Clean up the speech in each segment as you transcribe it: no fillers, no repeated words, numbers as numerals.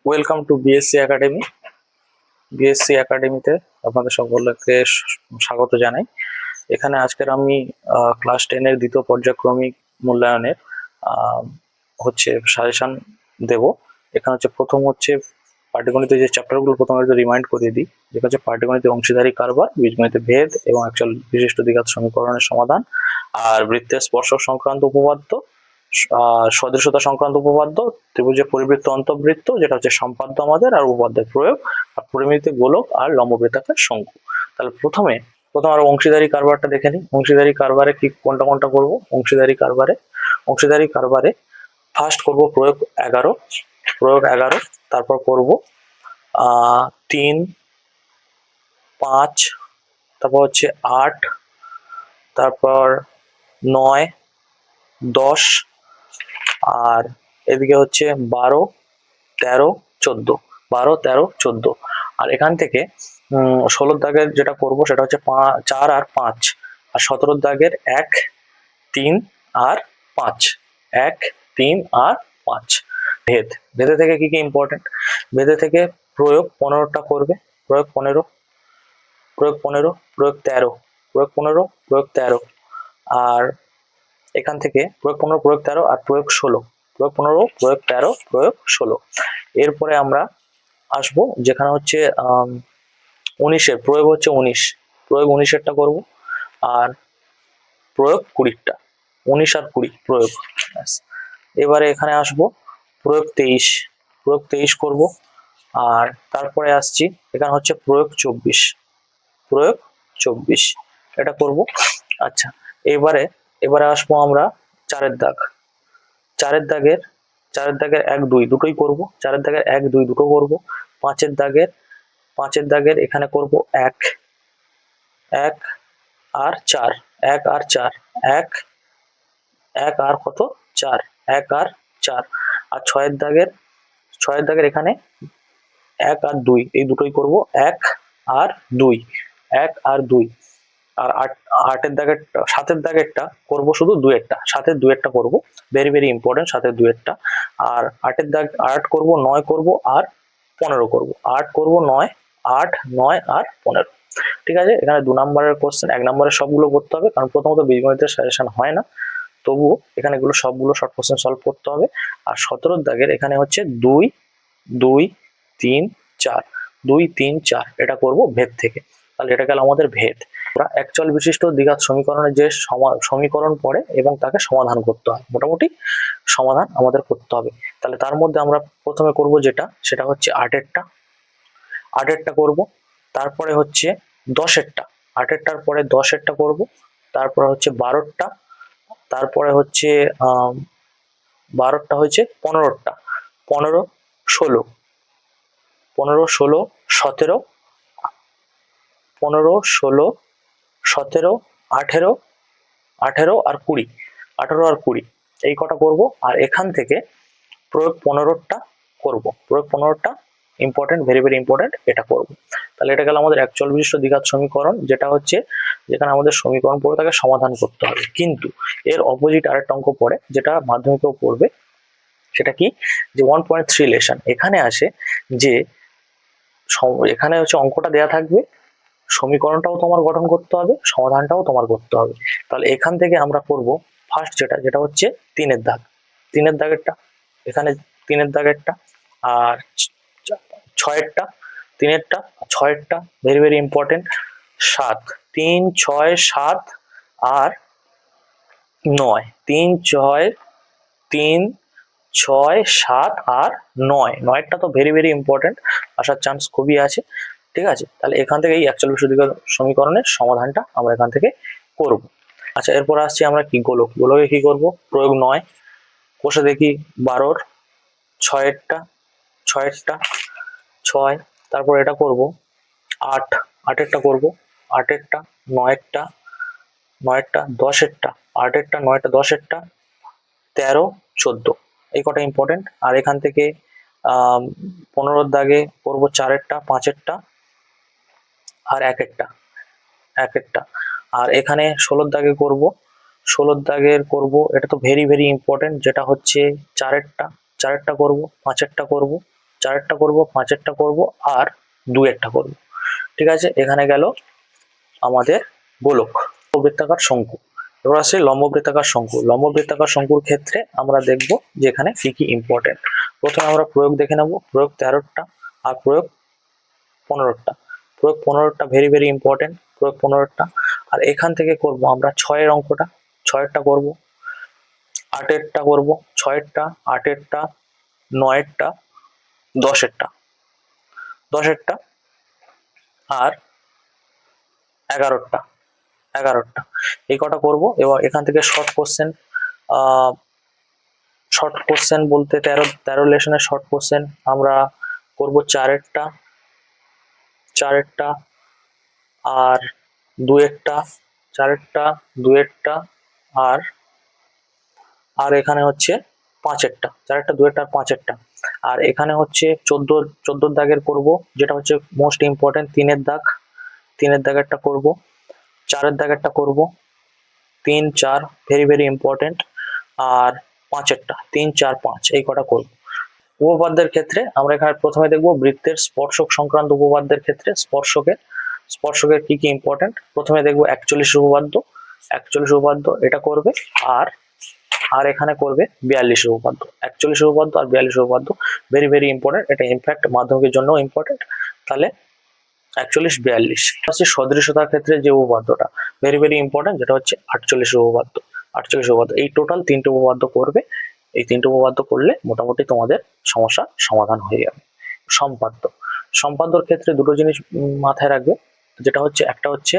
Welcome to BSc academy. BSc একাডেমিতে আপনাদের সকলকে স্বাগত জানাই। এখানে আজকের আমি ক্লাস 10-এর দ্বিতীয় পর্যায়ক্রমিক মূল্যায়নের আহ, হচ্ছে সাজেশন দেব। এখানে হচ্ছে প্রথম হচ্ছে পাটিগণিতের যে চ্যাপ্টারগুলো প্রথমে রিমাইন্ড করিয়ে দিই, যেটা হচ্ছে পাটিগণিতের অংশীদারি কারবার, বীজগণিতের ভেদ এবং অ্যাকচুয়াল বিশিষ্ট দ্বিঘাত সমীকরণের সমাধান, আর বৃত্তের স্পর্শক সংক্রান্ত উপপাদ্য, সদৃশতা সংক্রান্ত উপপাদ্য, ত্রিভুজের পরিবৃত্ত অন্তর্বৃত্ত যেটা হচ্ছে সম্পাদ্য আমাদের, আর উপপাদ্যের প্রয়োগ, আর পরিমিতি গোলক আর লম্ববৃত্তাকার শঙ্কু। তাহলে প্রথমে আমরা অংশীদারি কারবারটা দেখে নিই। অংশীদারি কারবারে কি কোনটা কোনটা করব? অংশীদারি কারবারে ফার্স্ট করব প্রয়োগ 11, তারপর করব 3, 5, তারপর হচ্ছে 8, তারপর 9, 10, আর এদিকে হচ্ছে 12, 13, 14, 12, 13, 14। আর এখান থেকে 16 দাগের যেটা করব সেটা হচ্ছে 4 আর 5, আর 17 দাগের 1, 3 আর 5, 1, 3 আর 5। ভেদে থেকে কি কি ইম্পর্টেন্ট? ভেদে থেকে প্রয়োগ 15টা করবে, প্রয়োগ 15, প্রয়োগ 15, প্রয়োগ 13, প্রয়োগ 15, প্রয়োগ 13, আর এখান থেকে প্রয়োগ 15, প্রয়োগ 13 আর প্রয়োগ 16, প্রয়োগ 15, প্রয়োগ 13, প্রয়োগ 16। এরপরে আমরা আসবো যেখানে হচ্ছে 19-এর প্রয়োগ হচ্ছে 19, প্রয়োগ 19-এরটা করবো, আর প্রয়োগ 20টা, 19 আর 20 প্রয়োগ। এবারে এখানে আসবো প্রয়োগ 23, প্রয়োগ 23 করব, আর তারপরে আসছি এখানে হচ্ছে প্রয়োগ 24, প্রয়োগ 24 এটা করব। আচ্ছা, এবারে আসবো আমরা 4-এর দাগ। 4-এর দাগের 1, 2 দুটোই করব, 4-এর দাগের 1, 2 দুটো করব। 5-এর দাগের এখানে করব 1 আর 4, 1 আর 4, 1 আর কত 4, 1 আর 4। আর 6-এর দাগের এখানে 1 আর 2 এই দুটোই করব, 1 আর 2, 1 আর 2। আর 8-এর দাগের 7-এর দাগেরটা করব শুধু 2-এরটা, 7-এর 2-এরটা করব, ভেরি ভেরি ইম্পর্টেন্ট 7-এর 2-এরটা। আর 8-এর দাগ 8 করব, 9 করব আর 15 করব, 8 করব, 9, 8, 9 আর 15। ঠিক আছে, এখানে 2 নম্বরের কোশ্চেন, 1 নম্বরের সবগুলো করতে হবে, কারণ প্রথমত বীজগণিতের সাজেশন হয় না, তবুও এখানে এগুলো সবগুলো শর্ট কোশ্চেন সলভ করতে হবে। আর 17-র দাগের এখানে হচ্ছে 2, 2, 3, 4, 2, 3, 4 এটা করব ভেদ থেকে। তাহলে এটা গেল আমাদের ভেদ। আমরা অ্যাকচুয়াল বিশিষ্ট দ্বিঘাত সমীকরণের যে সমীকরণ পড়ে এবং তাকে সমাধান করতে হয়, মোটামুটি সমাধান আমাদের করতে হবে। তাহলে তার মধ্যে আমরা প্রথমে করব সেটা হচ্ছে 8-এরটা করব, তারপরে হচ্ছে 10-এরটা, 8-এরটার পরে 10-এরটা করব, তারপরে হচ্ছে 12টা, তারপরে হচ্ছে 12টা হচ্ছে 15টা, 15, 16, 15, 16, 17, 15, 16, 17, 18, 18 আর 20, 18 আর 20 এই কটা করব। আর এখান থেকে প্রয়োগ 15টা করব, প্রয়োগ 15টা ইম্পর্টেন্ট, ভেরি ভেরি ইম্পর্টেন্ট, এটা করব। তাহলে এটা গেল আমাদের অ্যাকচুয়াল বিশিষ্ট দ্বিঘাত সমীকরণ, যেটা হচ্ছে যেখানে আমাদের সমীকরণ পড়ে তাকে সমাধান করতে হবে। কিন্তু এর অপোজিট আরেকটা অঙ্ক পড়ে, যেটা মাধ্যমিকেও পড়বে, সেটা কি, যে 1.3 রিলেশন। এখানে আসে যে এখানে হচ্ছে অঙ্কটা দেয়া থাকবে, সমীকরণটাও তোমার গঠন করতে হবে, সমাধানটাও তোমার করতে হবে। তাহলে এখান থেকে আমরা করব ফার্স্ট যেটা হচ্ছে 3-এর দাগ, 3-এর দাগেরটা, এখানে 3-এর দাগেরটা, আর 6-এরটা, 3-এরটা, 6-এরটা ভেরি ভেরি ইম্পর্টেন্ট, 7, 3, 6, 7 আর 9, 3, 6, 3, 6, 7 আর 9, 9-টা তো ভেরি ভেরি ইম্পর্টেন্ট, আসার চান্স খুবই আছে। ঠিক আছে, তাহলে এখান থেকে এই অ্যাকচুয়াল বিশিষ্ট দ্বিঘাত সমীকরণের সমাধানটা আমরা এখান থেকে করব। আচ্ছা, এরপর আসছি আমরা কি গোলকে কি করব, প্রয়োগ 9, কষে দেখি 12-র 6-এরটা, 6, তারপর এটা করব 8, 8-এরটা করব, 8-এরটা, 9-এরটা, 10-এরটা, 8-এরটা, 9-টা, 10-এরটা, 13, 14 এই কটা ইম্পর্টেন্ট। আর এখান থেকে 15-র দাগে করব 4-এরটা, 5-এরটা আর 1-এরটা। আর এখানে 16-র দাগে করব, 16-র দাগের করব, এটা তো ভেরি ভেরি ইম্পর্টেন্ট, যেটা হচ্ছে 4-এরটা করব, 5-এরটা করব, 4 করব, 5 করব আর 2 করব। ঠিক আছে, এখানে গেল আমাদের গোলক, বৃত্তাকার শঙ্কু। এবার আসছে লম্ববৃত্তাকার শঙ্কু। লম্ববৃত্তাকার শঙ্কুর ক্ষেত্রে আমরা দেখব যে এখানে কি কি ইম্পর্টেন্ট। প্রথমে আমরা প্রয়োগ দেখে নেব। প্রয়োগ 13টা আর প্রয়োগ 15টা। প্রয়োগ 15টা ভেরি ভেরি ইম্পর্টেন্ট, প্রয়োগ 15টা। আর এখান থেকে করব আমরা 6-এর অঙ্কটা, 6-এরটা করব, 8-এরটা করব, 6-এরটা, 8-এরটা, 9-এরটা, 10-এরটা, 10-এরটা আর 11টা, 11টা, এই কটা করব। এবার এখান থেকে শর্ট কোশ্চেন বলতে 13 লেসনের শর্ট কোশ্চেন আমরা করব 4-এরটা, 4-এরটা আর 2-এরটা, 4-এরটা, 2-এরটা আর এখানে হচ্ছে 5-এরটা, 4-এরটা, 2-এরটা আর 5-এরটা। আর এখানে হচ্ছে 14 দাগের করব, যেটা হচ্ছে মোস্ট ইম্পর্টেন্ট। 3-এর দাগ, 3-এর দাগেরটা করব, 4-এর দাগেরটা করব, 3, 4 ভেরি ভেরি ইম্পর্টেন্ট। আর 5-এরটা 3, 4, 5 এই কটা করব। উপপাদ্যের ক্ষেত্রে আমরা এখানে প্রথমে দেখব বৃত্তের স্পর্শক সংক্রান্ত উপপাদ্যের ক্ষেত্রে স্পর্শকের কি কি ইম্পর্টেন্ট। প্রথমে দেখব 41 উপপাদ্য, 41 উপপাদ্য এটা করবে। আর এখানে করবে 42 উপপাদ্য, 41 উপপাদ্য আর 42 উপপাদ্য ভেরি ভেরি ইম্পর্টেন্ট। এটা ইনফ্যাক্ট মাধ্যমিকের জন্য ইম্পর্টেন্ট। তাহলে 41, 42 হচ্ছে সদৃশতার ক্ষেত্রে যে উপপাদ্যটা ভেরি ভেরি ইম্পর্টেন্ট, যেটা হচ্ছে 48 উপপাদ্য। 48 উপপাদ্য এই টোটাল 3টে উপপাদ্য করবে। এই 3টে উপপাদ্য করলে মোটামুটি তোমাদের সমস্যার সমাধান হয়ে যাবে। সম্পাদ্যর ক্ষেত্রে দুটো জিনিস মাথায় রাখবে, যেটা হচ্ছে একটা হচ্ছে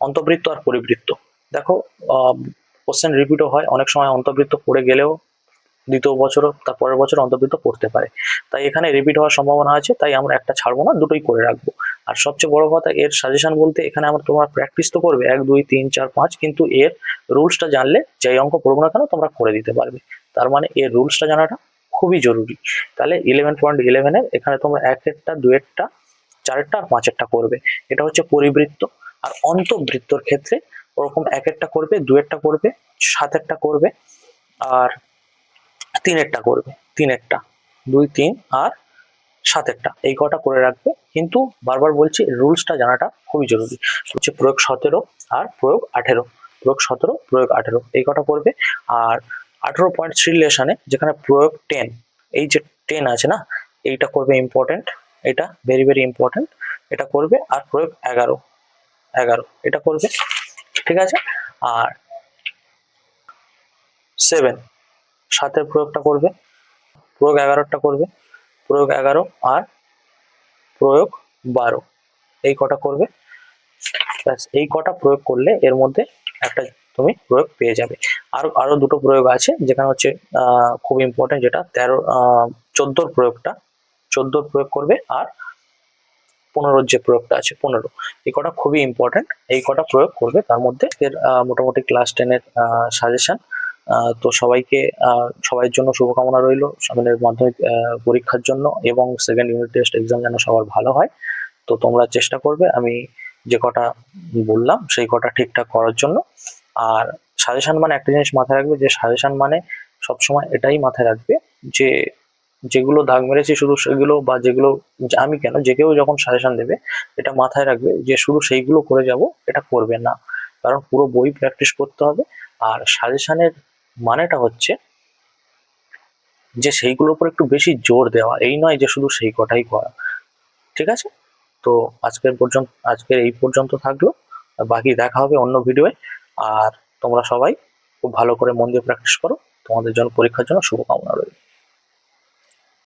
অন্তবৃত্ত আর পরিবৃত্ত। দেখো কোশ্চেন রিপিটও হয়, অনেক সময় অন্তবৃত্ত পড়ে গেলেও দ্বিতীয় বছরও তার পরের বছর অন্তর্বৃত্ত পড়তে পারে। তাই এখানে রিপিট হওয়ার সম্ভাবনা আছে, তাই আমরা একটা ছাড়বো না, দুটোই করে রাখবো। আর সবচেয়ে বড় কথা, এর সাজেশন বলতে এখানে আমরা তোমরা প্র্যাকটিস তো করবে 1, 2, 3, 4, 5, কিন্তু এর রুলসটা জানলে যেই অঙ্ক পড়বো না কেন তোমরা করে দিতে পারবে। তার মানে এর রুলসটা জানাটা খুবই জরুরি। তাহলে 11.11 এখানে তোমরা 1-এরটা, 2-এরটা, 4-এরটা আর 5-এরটা করবে। এটা হচ্ছে পরিবৃত্ত। আর অন্তবৃত্তর ক্ষেত্রে ওরকম 1-এরটা করবে, 2-এরটা করবে, 7-এরটা করবে আর 3-এরটা করবে। 3-এরটা 2, 3 আর 7-এরটা এই কটা করে রাখবে। কিন্তু বারবার বলছি রুলসটা জানাটা খুবই জরুরি। হচ্ছে প্রয়োগ 17 আর প্রয়োগ 18, প্রয়োগ 17, প্রয়োগ 18 এই কটা করবে। আর 18.3 লেসনে যেখানে প্রয়োগ 10, এই যে 10 আছে না, এইটা করবে ইম্পর্টেন্ট, এটা ভেরি ভেরি ইম্পর্টেন্ট, এটা করবে। আর প্রয়োগ 11 এটা করবে। ঠিক আছে, আর 7-এর প্রয়োগটা করবে, প্রয়োগ 11টা করবে, প্রয়োগ 11 আর প্রয়োগ 12 এই কটা করবে। ব্যাস এই কটা প্রয়োগ করলে এর মধ্যে একটা তুমি প্রয়োগ পেয়ে যাবে। আরো দুটো প্রয়োগ আছে, যেখানে হচ্ছে খুব ইম্পর্টেন্ট, যেটা 14 প্রয়োগটা, 14 প্রয়োগ করবে। আর 15 যে প্রয়োগটা আছে 15 এই কটা খুবই ইম্পর্টেন্ট, এই কটা প্রয়োগ করবে। তার মধ্যে এর মোটামুটি ক্লাস 10-এর সাজেশন। তো সবাইয়ের জন্য শুভকামনা রইল সামনের মাধ্যমিক পরীক্ষার জন্য, এবং সেকেন্ড ইউনিট টেস্ট এক্সাম যেন সবার ভালো হয়। তো তোমরা চেষ্টা করবে আমি যে কটা বললাম সেই কটা ঠিকঠাক করার জন্য। আর সাজেশন মানে একটা জিনিস মাথায় রাখবে, যে সাজেশন মানে সবসময় এটাই মাথায় রাখবে যে যেগুলো দাগ মেরেছি শুধু সেগুলো, বা যেগুলো আমি কেন, যে কেউ যখন সাজেশন দেবে এটা মাথায় রাখবে যে শুধু সেইগুলো করে যাব, এটা করবে না। কারণ পুরো বই প্র্যাকটিস করতে হবে। আর সাজেশনের মানেটা হচ্ছে যে সেইগুলোর উপর একটু বেশি জোর দেওয়া, এই নয় যে শুধু সেই কটাই করা। ঠিক আছে, তো আজকের এই পর্যন্ত থাকলো, বাকি দেখা হবে অন্য ভিডিওয়ে। আর তোমরা সবাই খুব ভালো করে মন দিয়ে প্র্যাকটিস করো, তোমাদের জন্য পরীক্ষার জন্য শুভকামনা রইল।